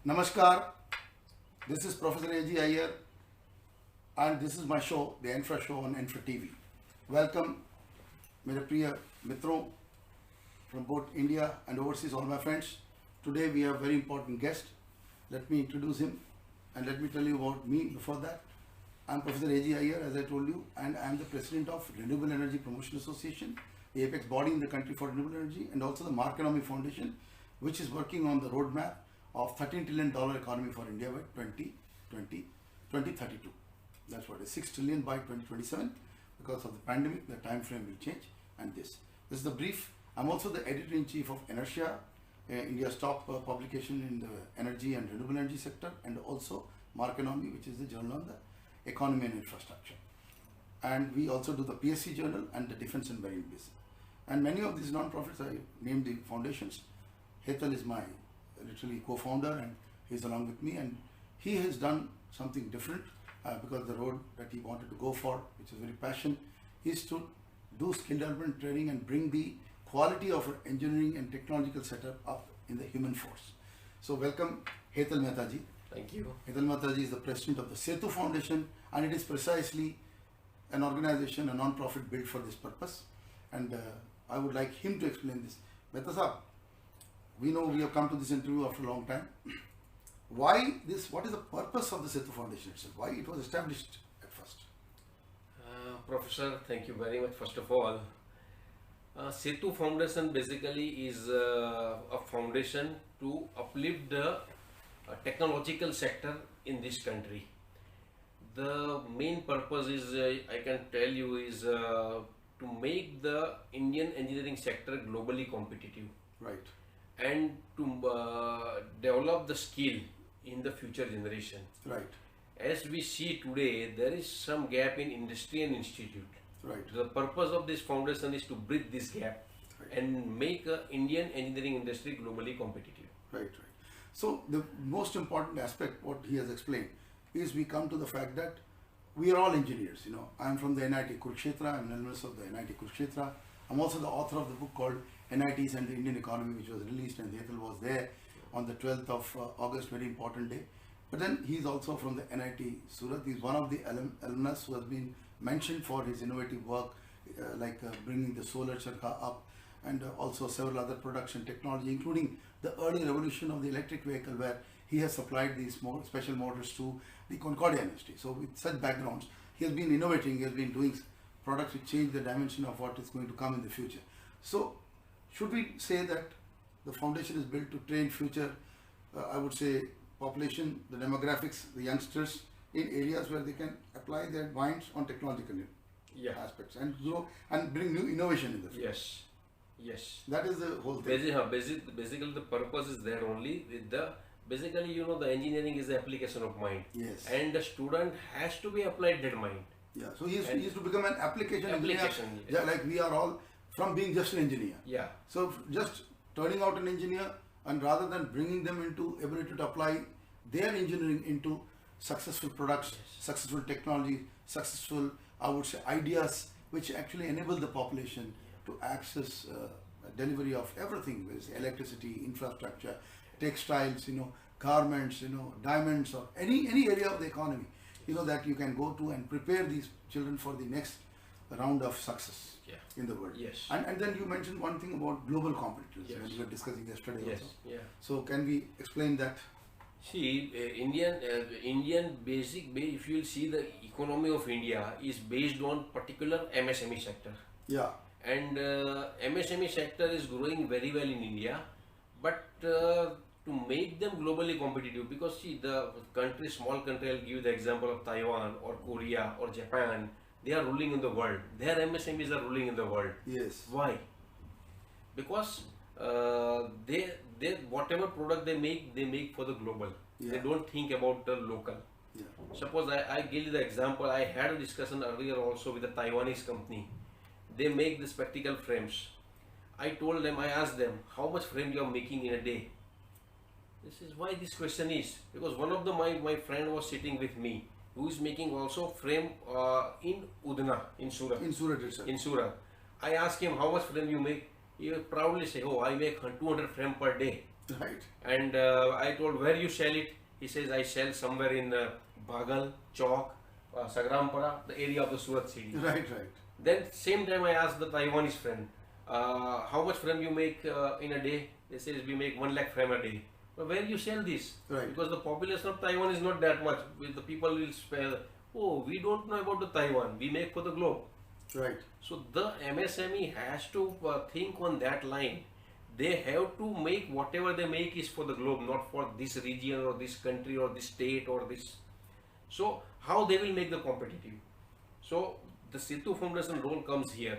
Namaskar, this is Professor A.G. Iyer and this is my show, the Infra show on ENFRAtv. Welcome, मेरे प्रिय मित्रों from both India and overseas, all my friends. Today we have a very important guest. Let me introduce him and let me tell you about me before that. I am Professor A.G. Iyer, as I told you, and I am the President of Renewable Energy Promotion Association, the apex body in the country for renewable energy, and also the MARKENOMY Foundation, which is working on the roadmap of $13 trillion economy for India by 2032. That's what it is, 6 trillion by 2027. Because of the pandemic, the time frame will change. And this is the brief. I'm also the editor-in-chief of ENERTIA, India's top publication in the energy and renewable energy sector, and also MARKENOMY, which is the journal on the economy and infrastructure. And we also do the PSC journal and the defense and marine basin. And many of these non-profits, I named the foundations. Hetal is my literally co-founder, and he's along with me, and he has done something different because the road that he wanted to go for, which is very passion, is to do skill development training and bring the quality of our engineering and technological setup up in the human force. So welcome Hetal Mehta ji. Thank you. Hetal Mehta ji is the president of the SETU Foundation, and it is precisely an organization, a non-profit built for this purpose. And I would like him to explain this. Mehta sahab, we know we have come to this interview after a long time. Why this? What is the purpose of the SETU Foundation itself? Why it was established at first? Professor, thank you very much. First of all, SETU Foundation basically is a foundation to uplift the technological sector in this country. The main purpose is, I can tell you, is to make the Indian engineering sector globally competitive. Right. And to develop the skill in the future generation. Right. As we see today, there is some gap in industry and institute. Right. The purpose of this foundation is to bridge this gap, right, and make Indian engineering industry globally competitive. Right, right. So the most important aspect, what he has explained, is we come to the fact that we are all engineers. You know, I am from the NIT Kurukshetra. I am an alumnus of the NIT Kurukshetra. I'm also the author of the book called NITs and the Indian Economy, which was released, and Hetal was there on the 12th of August, very important day. But then he's also from the NIT Surat. He's one of the alumnus who has been mentioned for his innovative work, like bringing the solar charkha up, and also several other production technology, including the early revolution of the electric vehicle, where he has supplied these special motors to the Concordia industry. So with such backgrounds, he has been innovating, he has been doing products which change the dimension of what is going to come in the future. So should we say that the foundation is built to train future, I would say, population, the demographics, the youngsters, in areas where they can apply their minds on technological aspects and grow and bring new innovation in the future? Yes, yes. That is the whole thing. Basically, the purpose is there only with the, basically, you know, the engineering is the application of mind. Yes. And the student has to be applied that mind. Yeah, so he is to become an application engineer, yeah, like we are all, from being just an engineer. Yeah. So just turning out an engineer, and rather than bringing them into ability to apply their engineering into successful products, yes, successful technology, successful, I would say, ideas which actually enable the population to access delivery of everything, whether it's electricity, infrastructure, textiles, you know, garments, you know, diamonds, or any area of the economy, you know, that you can go to and prepare these children for the next round of success in the world. Yes. And then you mentioned one thing about global competitors, when we were discussing yesterday also. Yeah. So can we explain that? See, Indian basic, if you will see, the economy of India is based on particular MSME sector. Yeah. And MSME sector is growing very well in India, but to make them globally competitive, because see, the country, small country, I'll give you the example of Taiwan or Korea or Japan, they are ruling in the world. Their MSMEs are ruling in the world. Yes. Why? Because they whatever product they make for the global. Yeah. They don't think about the local. Yeah. Suppose I give you the example. I had a discussion earlier also with a Taiwanese company. They make the spectacle frames. I told them, I asked them, how much frame you are making in a day? This is why this question is, because one of my friend was sitting with me, who is making also frame in Udna, in Surat. In Surat itself. In Surat. I asked him, how much frame you make? He will proudly say, oh, I make 200 frame per day. Right. And I told, where you sell it? He says, I sell somewhere in Bagal, Chowk, Sagrampara, the area of the Surat city. Right, right. Then same time I asked the Taiwanese friend, how much frame you make in a day? They says we make 1 lakh frame a day. But where you sell this? Right. Because the population of Taiwan is not that much. The people will spare, oh, we don't know about the Taiwan. We make for the globe. Right. So the MSME has to think on that line. They have to make whatever they make is for the globe, not for this region or this country or this state or this. So how they will make the competitive? So the SETU Foundation role comes here.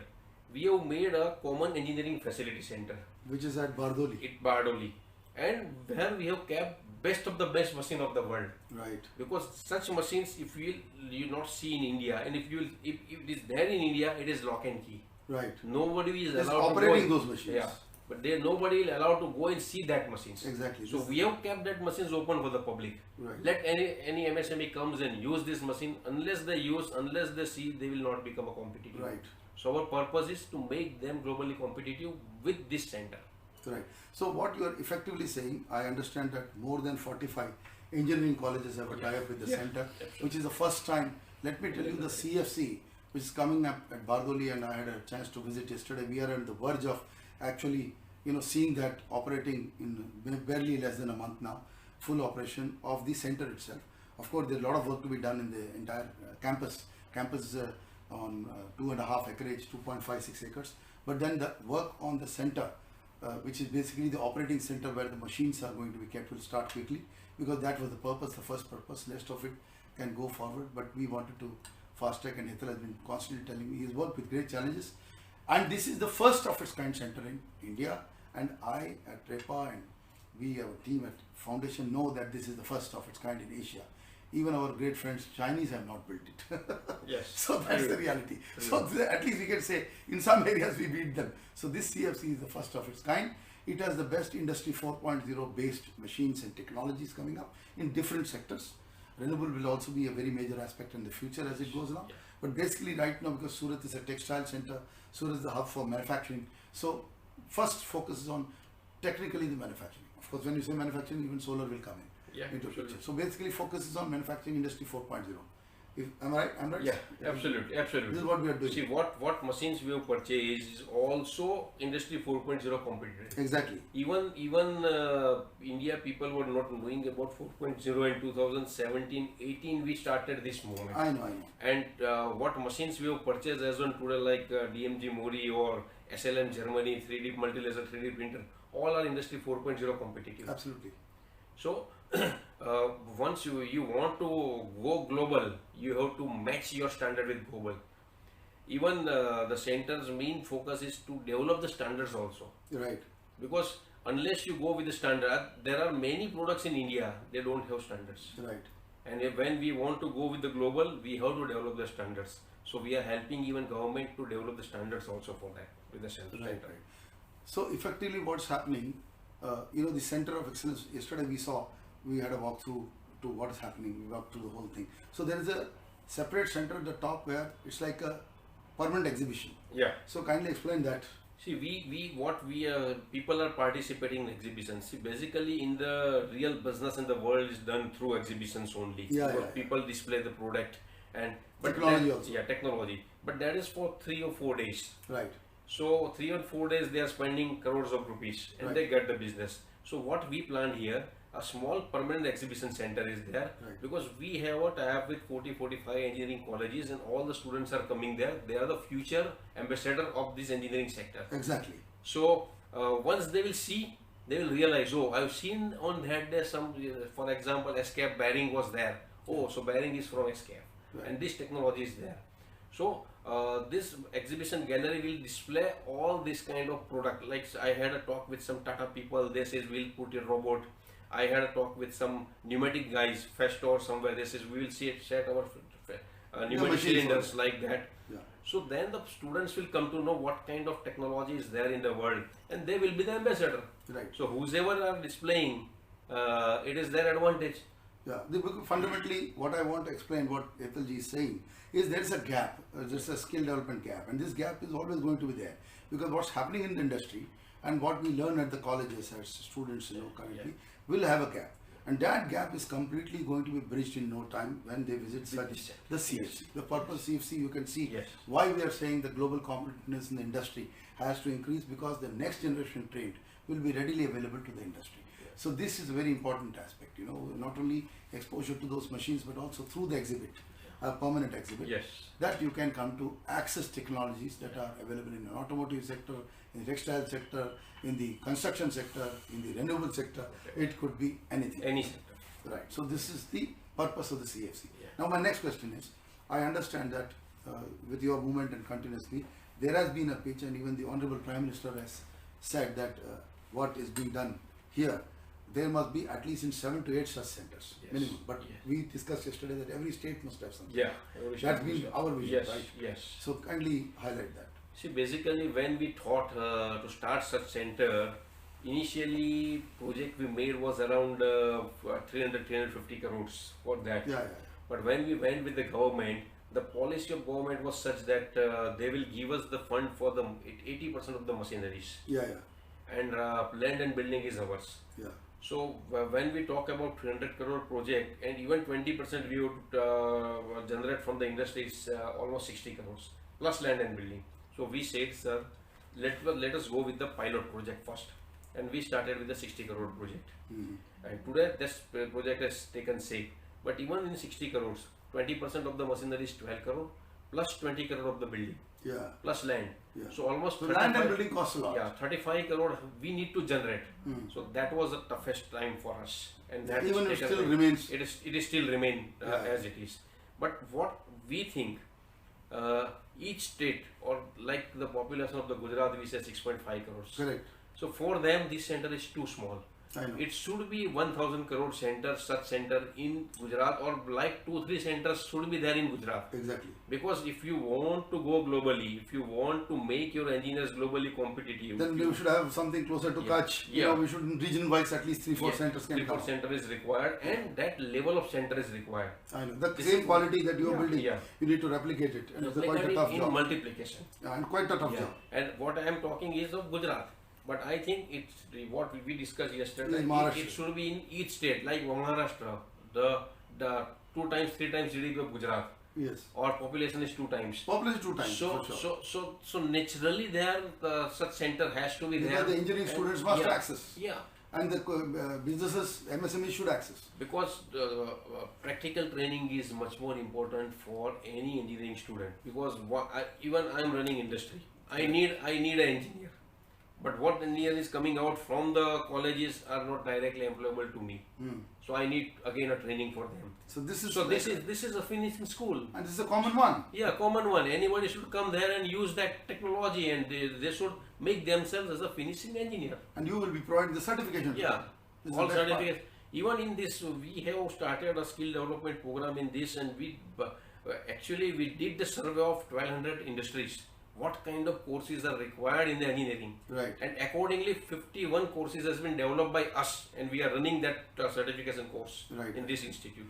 We have made a common engineering facility center, which is at Bardoloi. Bardoloi, and where we have kept best of the best machine of the world. Right. Because such machines, if you not see in India, and if it is there in India, it is lock and key. Right. Nobody is it's allowed operating to go those machines. Yeah. But nobody will allowed to go and see that machines. Exactly. So we have kept that machines open for the public. Right. Let any MSME comes and use this machine. Unless they use, unless they see, they will not become a competitive. Right. So our purpose is to make them globally competitive with this center. Right. So what you are effectively saying, I understand that more than 45 engineering colleges have a tie-up with the center, which is the first time. Let me tell you, the CEFC, which is coming up at Bardoloi, and I had a chance to visit yesterday. We are on the verge of actually, seeing that operating in barely less than a month now, full operation of the center itself. Of course, there's a lot of work to be done in the entire campus. Campus is on 2.5 acreage, 2.56 acres. But then the work on the center, which is basically the operating center where the machines are going to be kept, will start quickly, because that was the purpose, the first purpose. Rest of it can go forward, but we wanted to fast track, and Hetal has been constantly telling me he has worked with great challenges. And this is the first of its kind center in India, and I at REPA and we, our team at Foundation, know that this is the first of its kind in Asia. Even our great friends Chinese have not built it. Yes. So that's the reality. So at least we can say in some areas we beat them. So this CFC is the first of its kind. It has the best Industry 4.0 based machines and technologies coming up in different sectors. Renewable will also be a very major aspect in the future as it goes along. But basically right now, because Surat is a textile center, Surat is the hub for manufacturing. So first focus is on technically the manufacturing. Of course, when you say manufacturing, even solar will come in into picture. So basically focuses on manufacturing Industry 4.0. Am I right? I'm right? Yeah, absolutely, absolutely. This is what we are doing. See, what machines we have purchased is also Industry 4.0 competitive. Exactly. Even India people were not knowing about 4.0 in 2017-18. We started this movement. I know. And what machines we have purchased as on today, like DMG Mori or SLM Germany, 3D multi-laser 3D printer, all are Industry 4.0 competitive. Absolutely. So once you want to go global, you have to match your standard with global. Even the center's main focus is to develop the standards also. Right. Because unless you go with the standard, there are many products in India, they don't have standards. Right. And when we want to go with the global, we have to develop the standards. So we are helping even government to develop the standards also for that with the center. Right. So effectively what's happening, the Center of Excellence, yesterday we had a walkthrough to what is happening, we walked through the whole thing. So there is a separate center at the top where it's like a permanent exhibition. Yeah. So kindly explain that. See, people are participating in exhibitions. See, basically in the real business in the world is done through exhibitions only. People display the product and technology also. Yeah, technology. But that is for 3 or 4 days. Right. So 3 or 4 days they are spending crores of rupees and they get the business. So what we planned here, a small permanent exhibition center is there, because we have a tie-up with 40-45 engineering colleges and all the students are coming there. They are the future ambassador of this engineering sector. Exactly. So once they will see, they will realize, oh, I've seen on that day some, for example, SCAF bearing was there. Oh, so bearing is from SCAF and this technology is there. So this exhibition gallery will display all this kind of product. Like I had a talk with some Tata people, they says we'll put a robot. I had a talk with some pneumatic guys, Festo or somewhere, they says we will set our pneumatic cylinders like that. Yeah. So then the students will come to know what kind of technology is there in the world and they will be the ambassador. Right. So whoever are displaying, it is their advantage. Yeah, fundamentally what I want to explain, what Hetal ji is saying, is there is a gap, there's a skill development gap, and this gap is always going to be there, because what's happening in the industry, and what we learn at the colleges as students, currently, will have a gap. And that gap is completely going to be bridged in no time when they visit the CEFC. The purpose CEFC, you can see why we are saying the global competitiveness in the industry has to increase, because the next generation trained will be readily available to the industry. So this is a very important aspect, not only exposure to those machines, but also through the exhibit, a permanent exhibit, that you can come to access technologies that are available in the automotive sector, in the textile sector, in the construction sector, in the renewable sector. It could be anything. Any sector. Right. So this is the purpose of the CEFC. Now my next question is, I understand that with your movement and continuously, there has been a pitch, and even the Honorable Prime Minister has said that what is being done here, there must be at least in 7 to 8 such centers minimum. But we discussed yesterday that every state must have something. That's been our vision, right? So kindly highlight that. See, basically when we thought to start such center, initially project we made was around 300-350 crores for that. But when we went with the government, the policy of government was such that they will give us the fund for the 80% of the machineries. And land and building is ours. So when we talk about 300 crore project, and even 20% we would generate from the industry is almost 60 crores plus land and building. So we said, sir, let us go with the pilot project first, and we started with the 60 crore project. And today this project has taken shape. But even in 60 crores, 20% of the machinery is 12 crore plus 20 crore of the building. Plus land. So almost land and building costs a lot. 35 crore we need to generate. So that was the toughest time for us, and that even it still remains. It is still remain as it is. But what we think, each state, or like the population of the Gujarat, we say 6.5 crores. Correct. So for them this center is too small. It should be 1000 crore center, such center in Gujarat, or like 2-3 centers should be there in Gujarat. Exactly. Because if you want to go globally, if you want to make your engineers globally competitive, then you should have something closer to Kutch. We should, region wise, at least 3-4 centers can come. 3-4 center is required, and that level of center is required. I know. The same quality that you are building, you need to replicate it. And it's quite a tough job. Multiplication. And quite a tough job. And what I am talking is of Gujarat. But I think it's what we discussed yesterday. It should be in each state, like Maharashtra, the 2-3 times GDP of Gujarat. Or population is 2 times. Population 2 times. So naturally there such center has to be there. Because the engineering students must access. And the businesses, MSMEs should access. Because practical training is much more important for any engineering student. Because even I am running industry, I need an engineer. But what engineer is coming out from the colleges are not directly employable to me. So I need again a training for them. So this is a finishing school. And this is a common one. Common one. Anybody should come there and use that technology, and they should make themselves as a finishing engineer. And you will be providing the certification. All certificates. Even in this, we have started a skill development program in this, and we did the survey of 1200 industries. What kind of courses are required in the engineering, and accordingly 51 courses has been developed by us, and we are running that certification course in this institute.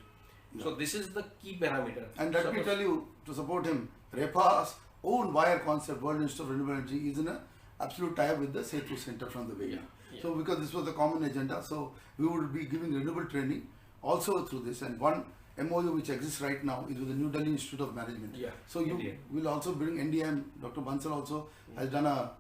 So this is the key parameter. And let me tell you, to support him, REPA's own wire concept, World Institute of Renewable Energy, is in an absolute tie-up with the SETU Center from the beginning. So because this was the common agenda, so we would be giving renewable training also through this, and one MOU which exists right now is with the New Delhi Institute of Management. So you will also bring NDM. Dr. Bansal also has done a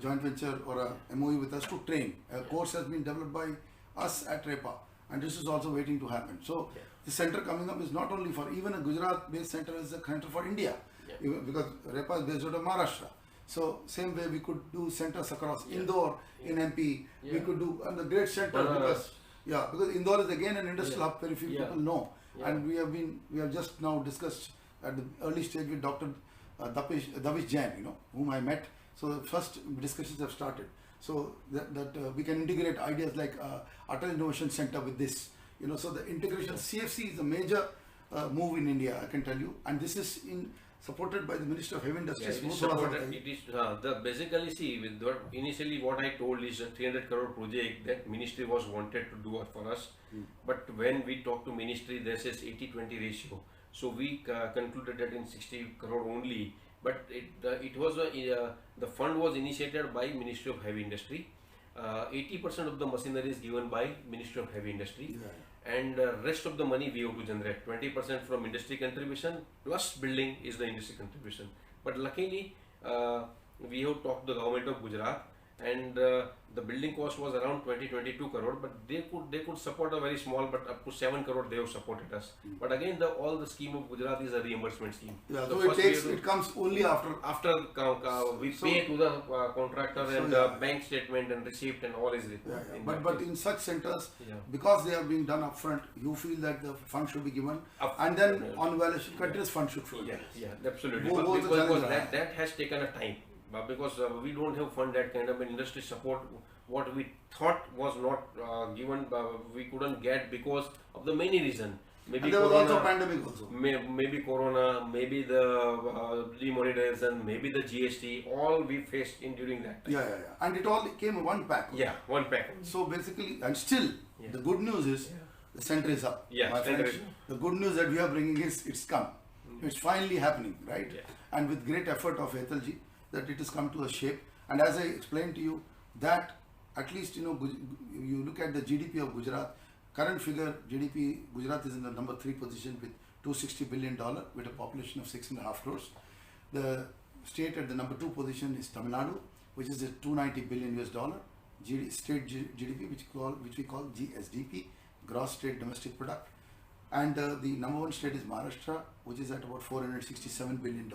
joint venture or a MOU with us to train. A course has been developed by us at REPA, and this is also waiting to happen. So the center coming up is not only for, even a Gujarat-based center is a center for India, because REPA is based out of Maharashtra. So same way we could do centers across Indore in MP. We could do the great center because Indore is again an industrial hub, very few people know. And we have just now discussed at the early stage with Dr. Davish Jain, whom I met. So the first discussions have started. So that we can integrate ideas like Hetal Innovation Center with this. So the integration, CEFC is a major move in India, I can tell you. And this is supported by the Minister of Heavy Industries. Basically, see, initially what I told is a 300 crore project that ministry was wanted to do for us. But when we talked to ministry, there says 80-20 ratio. So we concluded that in 60 crore only but it was the fund was initiated by Ministry of Heavy Industry. 80% of the machinery is given by Ministry of Heavy Industry, and rest of the money we have to generate. 20% from industry contribution plus building is the industry contribution. But luckily, we have talked to the government of Gujarat, and the building cost was around 20-22 crore, but they could support a very small, but up to 7 crore they have supported us. But again, all the scheme of Gujarat is a reimbursement scheme. Yeah, so it comes only after we pay to the contractor, and bank statement and receipt and all is But in such centers, because they are being done upfront, you feel that the fund should be given, and then on valuation, continuous fund should flow. Yeah, absolutely. Because that has taken a time. Because we don't have fund that kind of an industry support. What we thought was not given, we couldn't get because of the many reasons. Maybe there was also pandemic also. Maybe Corona, maybe the demonetization, maybe the GST. All we faced during that time. And it all came one pack. One pack. So basically, and still, the good news is the center is up. My friends, the good news that we are bringing is it's come. It's finally happening, right? And with great effort of Hetal ji, that it has come to a shape. And as I explained to you, that at least, you look at the GDP of Gujarat, current figure GDP, Gujarat is in the number 3 position with $260 billion with a population of 6.5 crores. The state at the number 2 position is Tamil Nadu, which is at $290 billion US. State GDP, which we call GSDP, Gross State Domestic Product. And the number 1 state is Maharashtra, which is at about $467 billion.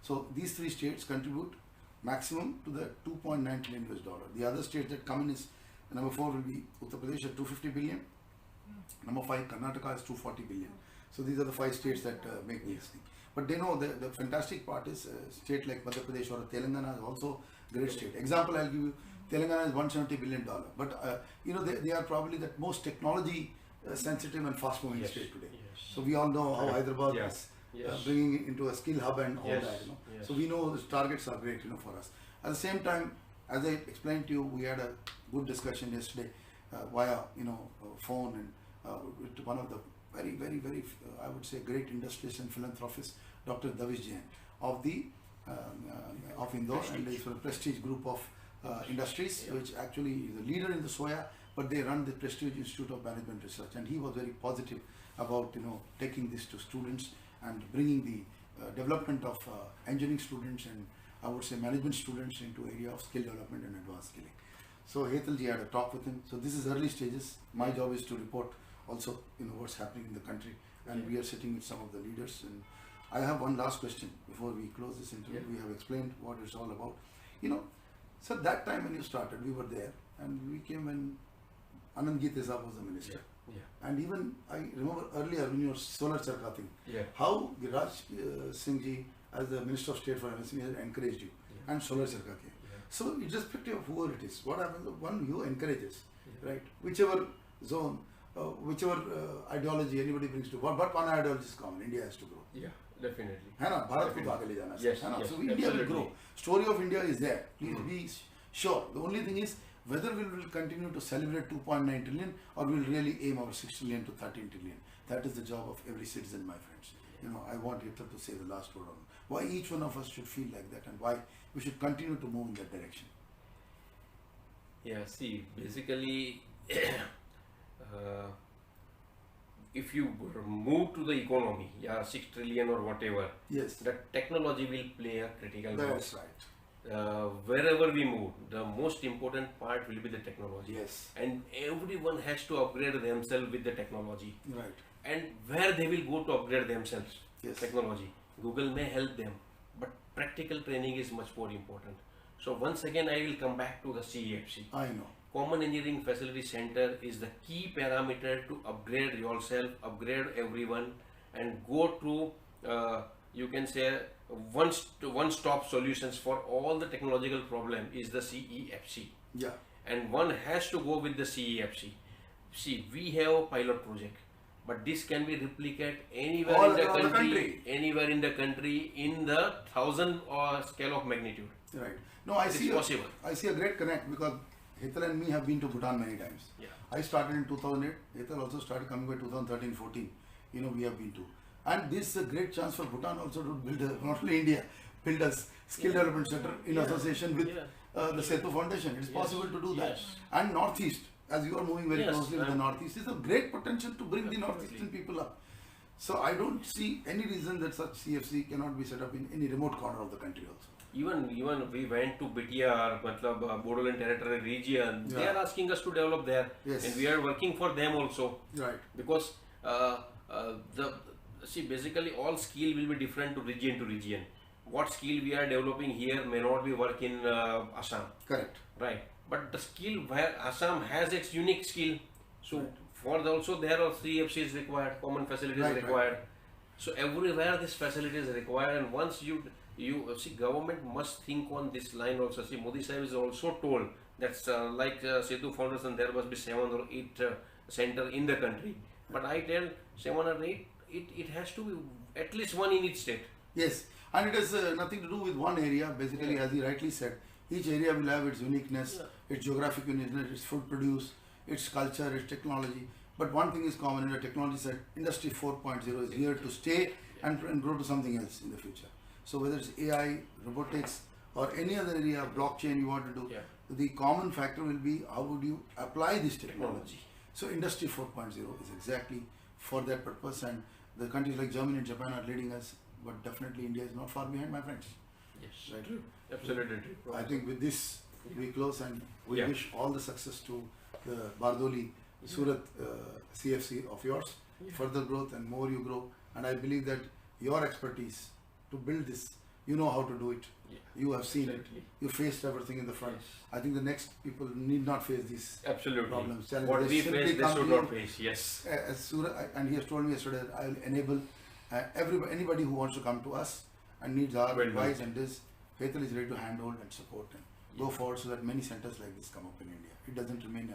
So these 3 states contribute maximum to the $2.9 trillion US. The other states that come in is number 4 will be Uttar Pradesh at 250 billion. Number 5 Karnataka is 240 billion. So these are the 5 states that make this thing. But they know the fantastic part is a state like Madhya Pradesh or Telangana is also great state. Example I'll give you, Telangana is $170 billion. But they are probably the most technology sensitive and fast moving state today. So we all know how Hyderabad is bringing it into a skill hub and all that. So we know the targets are great for us. At the same time, as I explained to you, we had a good discussion yesterday via phone and with one of the very I would say great industrialist and philanthropist, Dr. Davish Jain of the of Indore, and it's a prestige group of industries, which actually is a leader in the soya, but they run the Prestige Institute of Management Research, and he was very positive about taking this to students and bringing the development of engineering students and I would say management students into area of skill development and advanced skilling. So Hetal ji had a talk with him. So this is early stages. My job is to report also what's happening in the country, and we are sitting with some of the leaders. And I have one last question before we close this interview. We have explained what it's all about. So that time when you started, we were there, and we came when Anand Geetesab was the minister. And even I remember earlier when you were solar charka thing, how Giraj Singh ji as the Minister of State for MSME has encouraged you, and solar charka came. So irrespective of whoever it is, what happens, one you encourages, right? Whichever zone, whichever ideology anybody brings to, but one ideology is common, India has to grow. Yeah, definitely. Bharat ko aage le jana. Yes, So India will grow. Story of India is there. Please be sure. The only thing is whether we will continue to celebrate 2.9 trillion or we will really aim our 6 trillion to 13 trillion. That is the job of every citizen, my friends. I want Hetal to say the last word on why each one of us should feel like that and why we should continue to move in that direction. See, basically, if you move to the economy, 6 trillion or whatever, the technology will play a critical role. That's right. Wherever we move, the most important part will be the technology. And everyone has to upgrade themselves with the technology. Right. And where they will go to upgrade themselves, technology. Google may help them, but practical training is much more important. So once again, I will come back to the CEFC. I know. Common Engineering Facility Center is the key parameter to upgrade yourself, upgrade everyone, and go to, you can say, one-stop solutions for all the technological problem is the CEFC. And one has to go with the CEFC. See, we have a pilot project, but this can be replicated anywhere in the country, anywhere in the country in the 1,000 scale of magnitude. Right. No, I see a great connect because Hetal and me have been to Bhutan many times. I started in 2008. Hetal also started coming by 2013-14. We have been to. And this is a great chance for Bhutan also to build not only India, build a skill development center in association with the SETU Foundation. It's possible to do that. And Northeast, as you are moving very closely with the Northeast, is a great potential to bring the Northeastern people up. So I don't see any reason that such CFC cannot be set up in any remote corner of the country also. Even we went to BTR, Bardoloi territory region. They are asking us to develop there, and we are working for them also. Right. Because basically all skill will be different to region. What skill we are developing here may not be work in Assam. Correct. Right. But the skill where Assam has its unique skill, so for also there are CEFC is required, common facilities required. Right. So everywhere this facility is required, and once you see, government must think on this line also. See, Modi Sahib is also told that like SETU Foundation, there must be 7 or 8 center in the country. But I tell 7 or 8, it has to be at least one in each state. Yes, and it has nothing to do with one area. Basically, as he rightly said, each area will have its uniqueness, its geographic uniqueness, its food produce, its culture, its technology. But one thing is common in the technology side, Industry 4.0 is here to stay and grow to something else in the future. So whether it's AI, robotics, or any other area, blockchain you want to do, the common factor will be how would you apply this technology. So Industry 4.0 is exactly for that purpose, and the countries like Germany and Japan are leading us, but definitely India is not far behind, my friends. Yes, right. True. Absolutely true. I think with this we close, and we wish all the success to the Bardoloi, Surat CFC of yours, further growth, and more you grow. And I believe that your expertise to build this, you know how to do it. You have seen it. You faced everything in the front. I think the next people need not face these problems. Challenges. What we face, they should not face. Yes. As Surat, and he has told me yesterday that I will enable anybody who wants to come to us and needs our advice and this, Hetal is ready to handhold and support and go forward so that many centers like this come up in India. It doesn't remain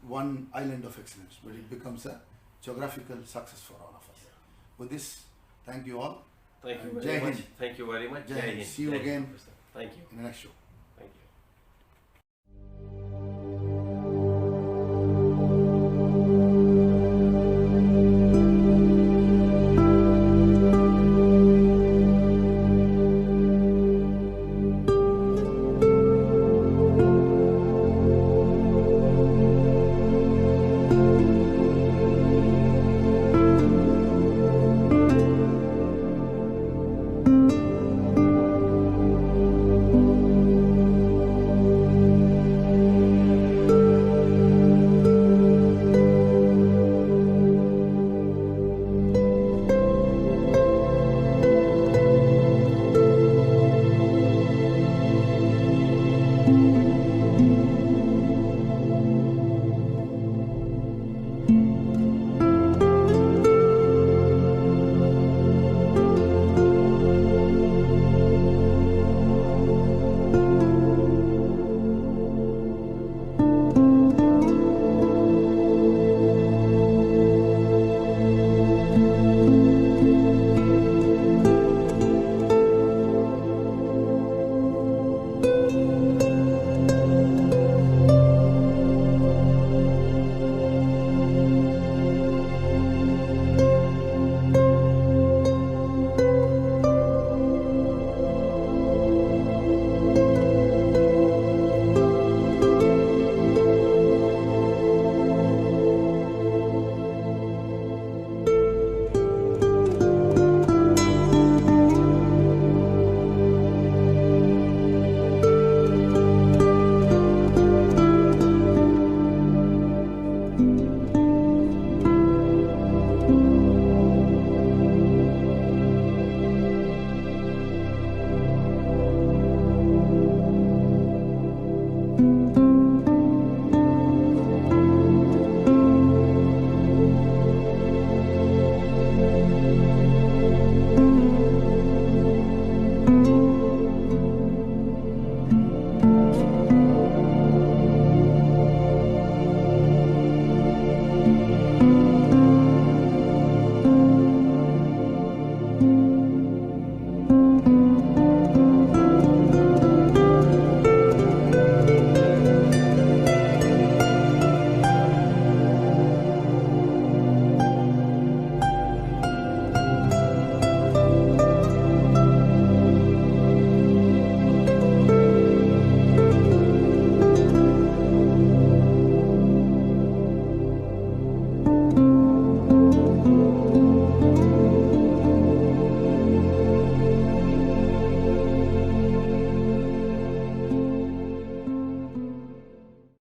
one island of excellence, but it becomes a geographical success for all of us. With this, thank you all. Thank you very much. Thank you very much. See you again Thank you. in the next show.